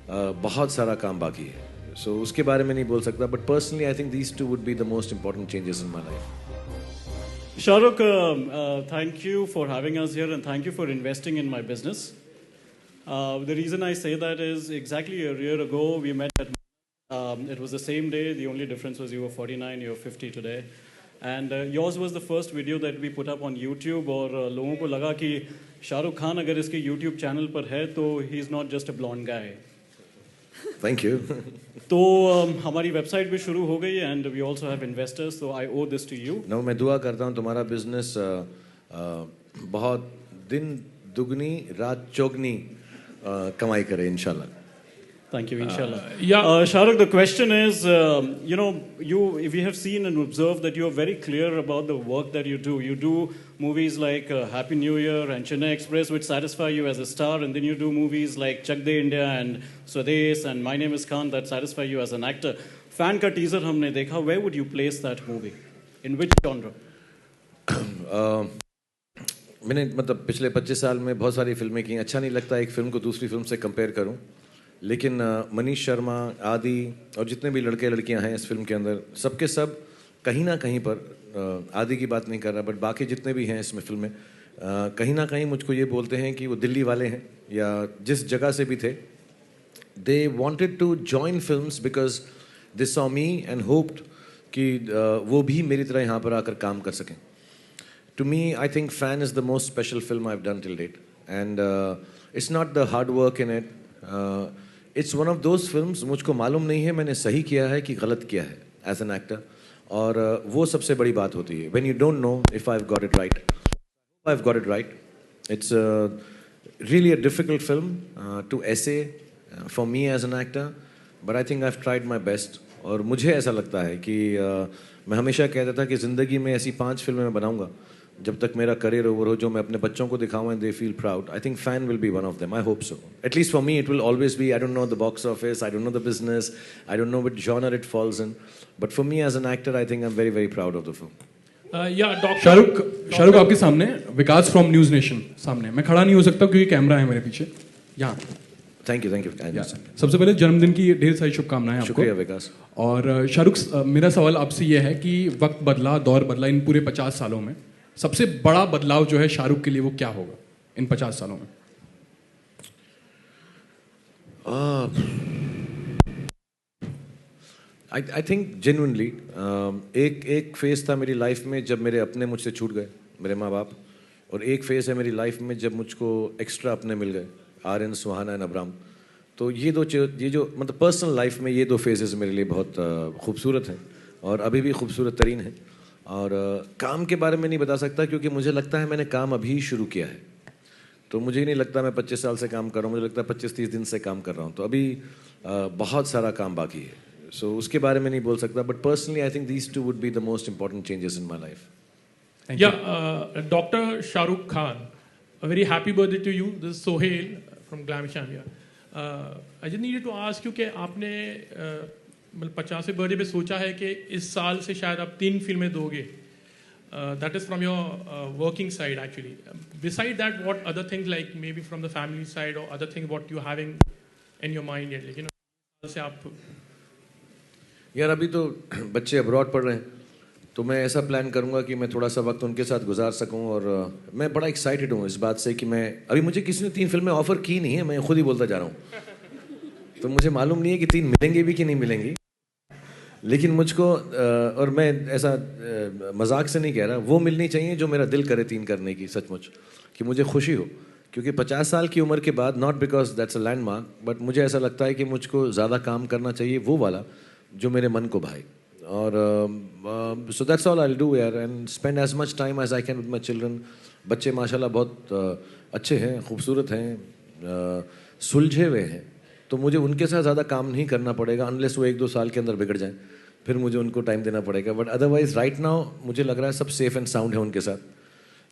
बहुत सारा काम बाकी है. So उसके बारे में नहीं बोल सकता, but personally I think these two would be the most important changes in my life. Shahrukh, thank you for having us here and thank you for investing in my business. The reason I say that is exactly a year ago we met at it was the same day, the only difference was you were 49, you're 50 today. And yours was the first video that we put up on YouTube और लोगों को लगा कि शाहरुख खान अगर इसके YouTube channel पर है तो he is not just a blonde guy. Thank you. तो हमारी वेबसाइट भी शुरू हो गई and we also have investors, so I owe this to you. No, मैं दुआ करता हूँ तुम्हारा बिजनेस बहुत दिन दुगनी रात चौगनी कमाई करे इंशाल्लाह. Thank you, inshallah. Shahrukh, the question is, we have seen and observed that you are very clear about the work that you do. You do movies like Happy New Year and Chennai Express, which satisfy you as a star, and then you do movies like Chak De India and Swades and My Name is Khan that satisfy you as an actor. Fan ka teaser हमने देखा. Where would you place that movie? In which genre? मैंने मतलब पिछले 25 साल में बहुत सारी फिल्में की. अच्छा नहीं लगता एक फिल्म को दूसरी फिल्म से कंपेयर करूं, लेकिन मनीष शर्मा आदि और जितने भी लड़के लड़कियां हैं इस फिल्म के अंदर, सबके सब कहीं ना कहीं पर, आदि की बात नहीं कर रहा बट बाकी जितने भी हैं इसमें फिल्म में, कहीं ना कहीं मुझको ये बोलते हैं कि वो दिल्ली वाले हैं या जिस जगह से भी थे. They wanted to join films because they saw me and hoped कि वो भी मेरी तरह यहाँ पर आकर काम कर सकें. To me I think Fan is the most special film I have done till date and it's not the hard work in it. It's one of those films, मुझको मालूम नहीं है मैंने सही किया है कि गलत किया है एज एन एक्टर, और वो सबसे बड़ी बात होती है. When you don't know if I have got it right. I have got it right. It's really a difficult film to essay for me as an actor, but I think I have tried my best. और मुझे ऐसा लगता है कि मैं हमेशा कहता था कि ज़िंदगी में ऐसी 5 फिल्में मैं बनाऊंगा जब तक मेरा करियर ओवर हो, जो मैं अपने बच्चों को दिखाऊं and they feel proud. I think Fan will be one of them. I hope so. At least for me it will always be. I don't know the box office, I don't know the business, I don't know which genre it falls in, but for me as an actor I think I am very very proud of the film. Shahrukh आपके सामने विकास from news nation सामने. मैं खड़ा नहीं हो सकता क्योंकि camera है मेरे पीछे यहाँ. Thank you. सबसे पहले जन्मदिन की ढेर सारी शुभकामनाएं आपको. शुक्रिया विकास. और शाहरुख, मेरा सवाल आपसे ये है कि वक्त बदला, दौर बदला, इन पूरे 50 सालों में सबसे बड़ा बदलाव जो है शाहरुख के लिए वो क्या होगा इन 50 सालों में? आई थिंक जेन्युइनली एक फेज था मेरी लाइफ में जब मेरे अपने मुझसे छूट गए, मेरे माँ बाप, और एक फेज है मेरी लाइफ में जब मुझको एक्स्ट्रा अपने मिल गए, आर्यन, सुहाना एंड अब्राम. तो ये जो मतलब पर्सनल लाइफ में ये 2 फेजेस मेरे लिए बहुत खूबसूरत हैं और अभी भी खूबसूरत तरीन है. और काम के बारे में नहीं बता सकता क्योंकि मुझे लगता है मैंने काम अभी शुरू किया है. तो मुझे ही नहीं लगता मैं 25 साल से काम कर रहा हूँ, मुझे लगता है 25-30 दिन से काम कर रहा हूँ. तो अभी बहुत सारा काम बाकी है. सो उसके बारे में नहीं बोल सकता, but personally I think these two would be the most important changes in my life. Doctor Shahrukh Khan, a very happy birthday to you. This is Sohail from Glam Sham here. I just needed to ask you कि आपने मतलब 50वें birthday पे सोचा है कि इस साल से शायद आप 3 फिल्में दोगे. That is from your working side actually. Beside that, what other things like maybe from the family side or other things what you having in your mind yet? Like, से आप यार अभी तो बच्चे अब्रॉड पढ़ रहे हैं, तो मैं ऐसा प्लान करूंगा कि मैं थोड़ा सा वक्त उनके साथ गुजार सकूं. और मैं बड़ा एक्साइटेड हूं इस बात से कि मैं अभी मुझे किसी ने 3 फिल्में ऑफर की नहीं है, मैं खुद ही बोलता जा रहा हूं. तो मुझे मालूम नहीं है कि 3 मिलेंगे भी कि नहीं मिलेंगी, लेकिन मुझको और मैं ऐसा मजाक से नहीं कह रहा, वो मिलनी चाहिए जो मेरा दिल करे 3 करने की, सचमुच कि मुझे खुशी हो. क्योंकि 50 साल की उम्र के बाद, not because that's a landmark, but मुझे ऐसा लगता है कि मुझको ज़्यादा काम करना चाहिए वो वाला जो मेरे मन को भाए. और so that's all I will do यार, and spend as much time as I can with my children. बच्चे माशाल्लाह बहुत अच्छे हैं, खूबसूरत हैं, सुलझे हुए हैं, तो मुझे उनके साथ ज़्यादा काम नहीं करना पड़ेगा अनलेस वो 1-2 साल के अंदर बिगड़ जाएं, फिर मुझे उनको टाइम देना पड़ेगा. बट अदरवाइज राइट नाउ मुझे लग रहा है सब सेफ एंड साउंड है उनके साथ.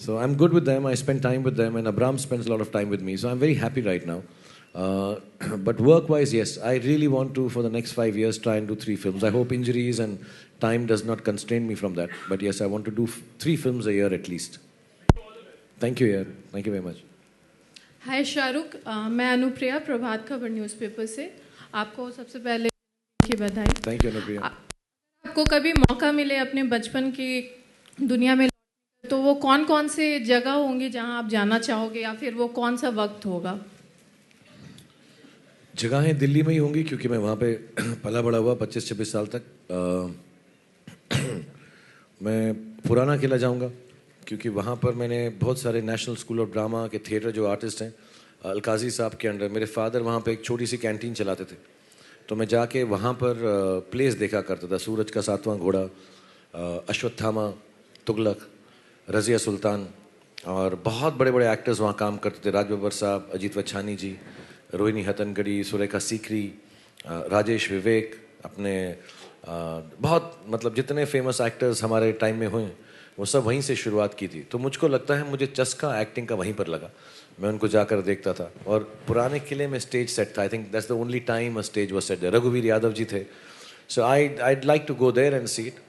So I am good with them, I spend time with them, and Abram spends lot of time with me, so I am very happy right now. But work-wise, yes, I really want to, for the next 5 years, try and do 3 films. I hope injuries and time does not constrain me from that. But yes, I want to do 3 films a year at least. Thank you, yeah. Thank you very much. हाय शाहरुख, मैं Anupriya Prabhat Khabar newspaper से। आपको सबसे पहले की बधाई। Thank you Anupriya. आपको कभी मौका मिले अपने बचपन की दुनिया में, तो वो कौन कौन से जगह होंगी जहां आप जाना चाहोगे, या फिर वो कौन सा वक्त होगा? जगहें दिल्ली में ही होंगी क्योंकि मैं वहाँ पे पला बड़ा हुआ 25-26 साल तक। मैं पुराना किला जाऊँगा क्योंकि वहाँ पर मैंने बहुत सारे नेशनल स्कूल ऑफ ड्रामा के थिएटर जो आर्टिस्ट हैं अलकाजी साहब के अंडर, मेरे फादर वहाँ पे एक छोटी सी कैंटीन चलाते थे, तो मैं जाके वहाँ पर प्लेस देखा करता था। सूरज का सातवां घोड़ा, अश्वत्थामा, तुगलक, रज़िया सुल्तान, और बहुत बड़े बड़े एक्टर्स वहाँ काम करते थे। राज बब्बर साहब, अजीत वच्छानी जी, रोहिणी हतनगड़ी, सुरेखा सीकरी, राजेश विवेक, अपने बहुत मतलब जितने फेमस एक्टर्स हमारे टाइम में हुए वो सब वहीं से शुरुआत की थी। तो मुझको लगता है मुझे चस्का एक्टिंग का वहीं पर लगा, मैं उनको जाकर देखता था। और पुराने किले में स्टेज सेट था, I think that's the only time a stage was set. रघुवीर यादव जी थे, सो I'd like to go there and see it.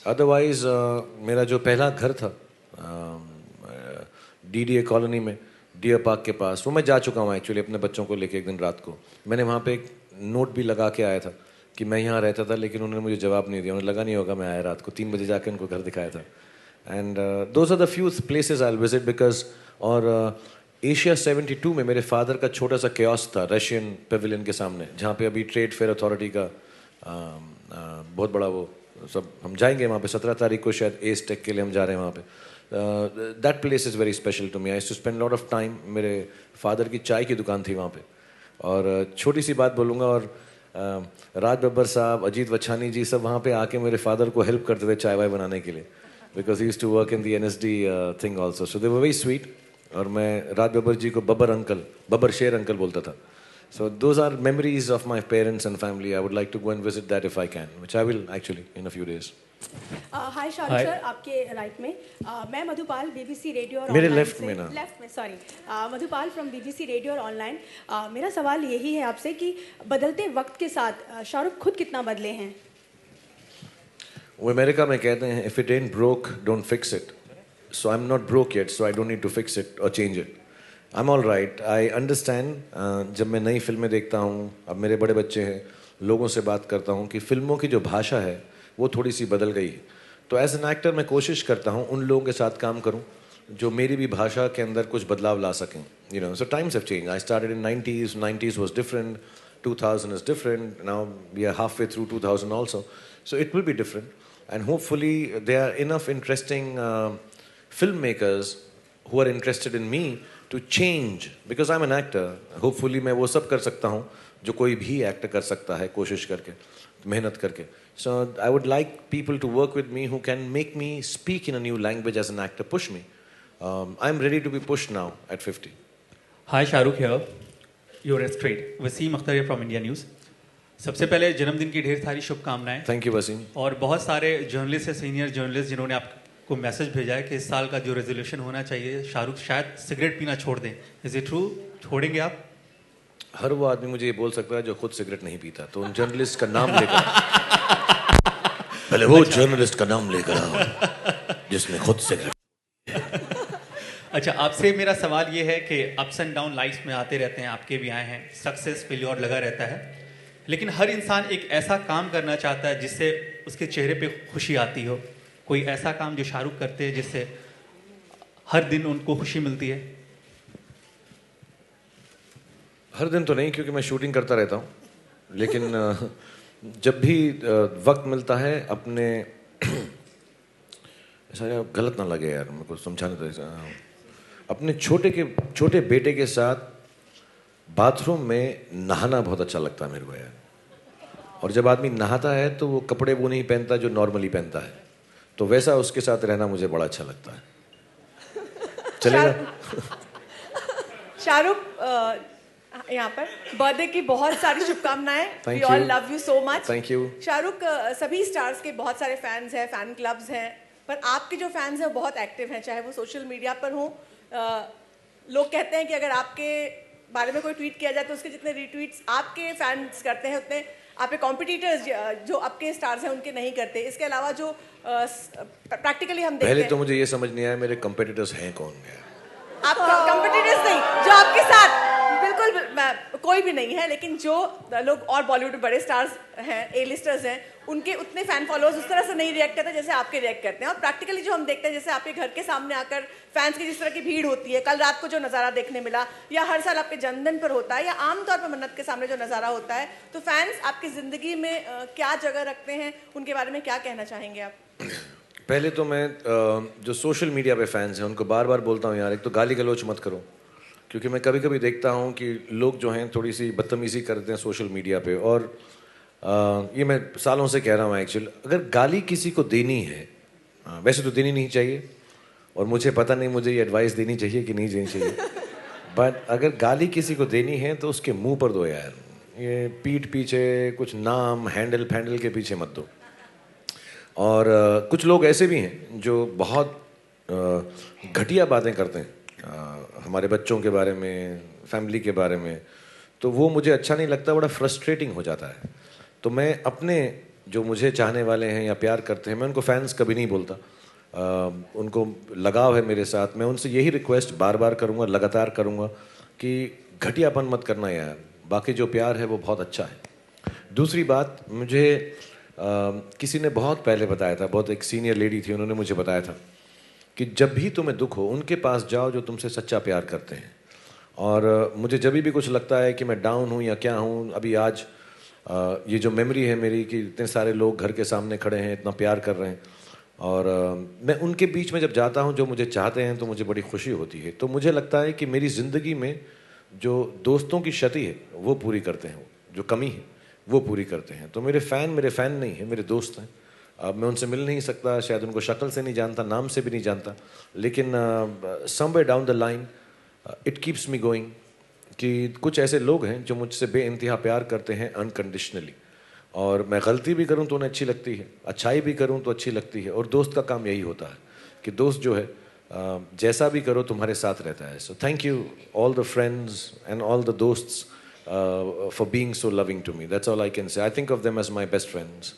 Otherwise मेरा जो पहला घर था DDA कॉलोनी में, डियर पार्क के पास, वो मैं जा चुका हूँ एक्चुअली अपने बच्चों को लेके। एक दिन रात को मैंने वहाँ पे एक नोट भी लगा के आया था कि मैं यहाँ रहता था, लेकिन उन्होंने मुझे जवाब नहीं दिया। उन्हें लगा नहीं होगा मैं आया रात को 3 बजे जाके उनको घर दिखाया था। And those are the few places I will visit because. और एशिया 72 में मेरे फादर का छोटा सा कियोस्क था रशियन पेविलियन के सामने, जहाँ पे अभी ट्रेड फेयर अथॉरिटी का बहुत बड़ा वो सब, हम जाएंगे वहाँ पे 17 तारीख को शायद एस टेक के लिए हम जा रहे हैं वहाँ पे। That place is very special to me. I to spend lot of time. मेरे फादर की चाय की दुकान थी वहाँ पे। और छोटी सी बात बोलूँगा, और राज बब्बर साहब, अजीत वच्छानी जी सब वहाँ पे आके मेरे फादर को हेल्प करते थे चाय वाय बनाने के लिए, because he used to work in the NSD thing also, so they were very sweet. और मैं राज बब्बर जी को बब्बर शेर अंकल बोलता था। So those are memories of my parents and family. I would like to go and visit that if I can, which I will actually in a few days. Hi Shahrukh sir, आपके right में मैं Madhupal BBC radio और मेरे online left में ना, left में sorry, Madhupal from BBC radio और online. मेरा सवाल यही है आपसे कि बदलते वक्त के साथ शाहरुख खुद कितना बदले हैं? वो अमेरिका में कहते हैं if it ain't broke don't fix it. So I'm not broke yet, so I don't need to fix it or change it. I'm all right. I understand. जब मैं नई फिल्में देखता हूँ, अब मेरे बड़े बच्चे हैं, लोगों से बात करता हूँ कि फिल्मों की जो भाषा है वो थोड़ी सी बदल गई है। तो एज एन एक्टर मैं कोशिश करता हूँ उन लोगों के साथ काम करूँ जो मेरी भी भाषा के अंदर कुछ बदलाव ला सकें। You know, so times have changed. I started in 90s was different, 2000 is different, now we are halfway through 2000 also. So it will be different, and hopefully there are enough interesting filmmakers who are interested in me to change, because I'm an actor. Hopefully मैं वो सब कर सकता हूँ जो कोई भी actor कर सकता है, कोशिश करके, मेहनत करके. So I would like people to work with me who can make me speak in a new language as an actor, push me. I'm ready to be pushed now at 50. Hi Shahrukh here. You're straight. Wasim Akhtar here from India News. सबसे पहले जन्मदिन की ढेर सारी शुभकामनाएं. Thank you Wasim. और बहुत सारे जर्नलिस्ट या सीनियर जर्नलिस्ट जिन्होंने आपको मैसेज भेजा है कि इस साल का जो रेजोल्यूशन होना चाहिए, शाहरुख शायद सिगरेट पीना छोड़ दें. Is it true? छोड़ेंगे आप? हर वो आदमी मुझे ये बोल सकता है जो खुद सिगरेट नहीं पीता, तो उन जर्नलिस्ट का नाम लेकर पहले वो जर्नलिस्ट का नाम लेकर आओ जिसने खुद सिगरेट. अच्छा, आपसे मेरा सवाल ये है कि अप्स एंड डाउन लाइफ में आते रहते हैं, आपके भी आए हैं, सक्सेस फेल्योर लगा रहता है, लेकिन हर इंसान एक ऐसा काम करना चाहता है जिससे उसके चेहरे पे खुशी आती हो. कोई ऐसा काम जो शाहरुख करते हैं जिससे हर दिन उनको खुशी मिलती है? हर दिन तो नहीं, क्योंकि मैं शूटिंग करता रहता हूँ, लेकिन जब भी वक्त मिलता है अपने ऐसा गलत ना लगे यार, मेरे को समझाने तो, अपने छोटे बेटे के साथ बाथरूम में नहाना बहुत अच्छा लगता है मेरे को यार. और जब आदमी नहाता है तो वो कपड़े वो नहीं पहनता जो नॉर्मली पहनता है, तो वैसा उसके साथ रहना मुझे बड़ा अच्छा लगता है. चलेगा? शाहरुख यहाँ पर बर्थडे की बहुत सारी शुभकामनाएं. We all love you so much. Thank you. Shahrukh, सभी स्टार्स के बहुत सारे फैंस हैं, फैन क्लब्स हैं, पर आपके जो फैंस हैं बहुत एक्टिव हैं, चाहे वो सोशल मीडिया पर हो. लोग कहते हैं कि अगर आपके बारे में कोई ट्वीट किया जाए तो उसके जितने रीट्वीट्स आपके फैंस करते हैं उतने आपके कॉम्पिटिटर्स जो आपके स्टार्स हैं उनके नहीं करते. इसके अलावा जो प्रैक्टिकली हम देखते हैं, पहले तो मुझे ये समझ नहीं आया मेरे कॉम्पिटिटर्स हैं कौन. आप कंपटीटर्स नहीं, जो आपके साथ बिल्कुल कोई भी नहीं है, लेकिन जो लोग और बॉलीवुड में बड़े स्टार्स हैं, ए लिस्टर्स हैं, उनके उतने फैन फॉलोअर्स उस तरह से नहीं रिएक्ट करते जैसे आपके रिएक्ट करते हैं। और प्रैक्टिकली जो हम देखते हैं, जैसे आपके घर के सामने आकर फैंस की जिस तरह की भीड़ होती है, कल रात को जो नज़ारा देखने मिला, या हर साल आपके जन्मदिन पर होता है, या आमतौर पर मन्नत के सामने जो नज़ारा होता है, तो फैंस आपकी ज़िंदगी में क्या जगह रखते हैं, उनके बारे में क्या कहना चाहेंगे आप? पहले तो मैं जो सोशल मीडिया पे फैंस हैं उनको बार बार बोलता हूँ, यार एक तो गाली गलौच मत करो, क्योंकि मैं कभी कभी देखता हूँ कि लोग जो हैं थोड़ी सी बदतमीज़ी करते हैं सोशल मीडिया पे। और ये मैं सालों से कह रहा हूँ एक्चुअली, अगर गाली किसी को देनी है, वैसे तो देनी नहीं चाहिए, और मुझे पता नहीं मुझे ये एडवाइस देनी चाहिए कि नहीं देनी चाहिए, बट अगर गाली किसी को देनी है तो उसके मुंह पर दो यार, ये पीठ पीछे कुछ नाम हैंडल फैंडल के पीछे मत दो। और कुछ लोग ऐसे भी हैं जो बहुत घटिया बातें करते हैं हमारे बच्चों के बारे में, फैमिली के बारे में, तो वो मुझे अच्छा नहीं लगता, बड़ा फ्रस्ट्रेटिंग हो जाता है। तो मैं अपने जो मुझे चाहने वाले हैं या प्यार करते हैं, मैं उनको फैंस कभी नहीं बोलता, उनको लगाव है मेरे साथ, मैं उनसे यही रिक्वेस्ट बार बार करूँगा, लगातार करूँगा कि घटियापन मत करना यार, बाकी जो प्यार है वो बहुत अच्छा है। दूसरी बात, मुझे किसी ने बहुत पहले बताया था, बहुत एक सीनियर लेडी थी, उन्होंने मुझे बताया था कि जब भी तुम्हें दुख हो उनके पास जाओ जो तुमसे सच्चा प्यार करते हैं। और मुझे जब भी कुछ लगता है कि मैं डाउन हूँ या क्या हूँ, अभी आज ये जो मेमोरी है मेरी कि इतने सारे लोग घर के सामने खड़े हैं, इतना प्यार कर रहे हैं, और मैं उनके बीच में जब जाता हूँ जो मुझे चाहते हैं, तो मुझे बड़ी खुशी होती है। तो मुझे लगता है कि मेरी ज़िंदगी में जो दोस्तों की क्षति है वो पूरी करते हैं, जो कमी है वो पूरी करते हैं। तो मेरे फ़ैन नहीं है, मेरे दोस्त हैं। अब मैं उनसे मिल नहीं सकता, शायद उनको शक्ल से नहीं जानता, नाम से भी नहीं जानता, लेकिन somewhere down the line it keeps me going कि कुछ ऐसे लोग हैं जो मुझसे बेइंतहा प्यार करते हैं अनकंडीशनली, और मैं गलती भी करूं तो उन्हें अच्छी लगती है, अच्छाई भी करूं तो अच्छी लगती है। और दोस्त का काम यही होता है कि दोस्त जो है जैसा भी करो तुम्हारे साथ रहता है। So thank you all the friends and all the दोस्ट्स for being so loving to me. That's all I can say. I think of them as my best friends.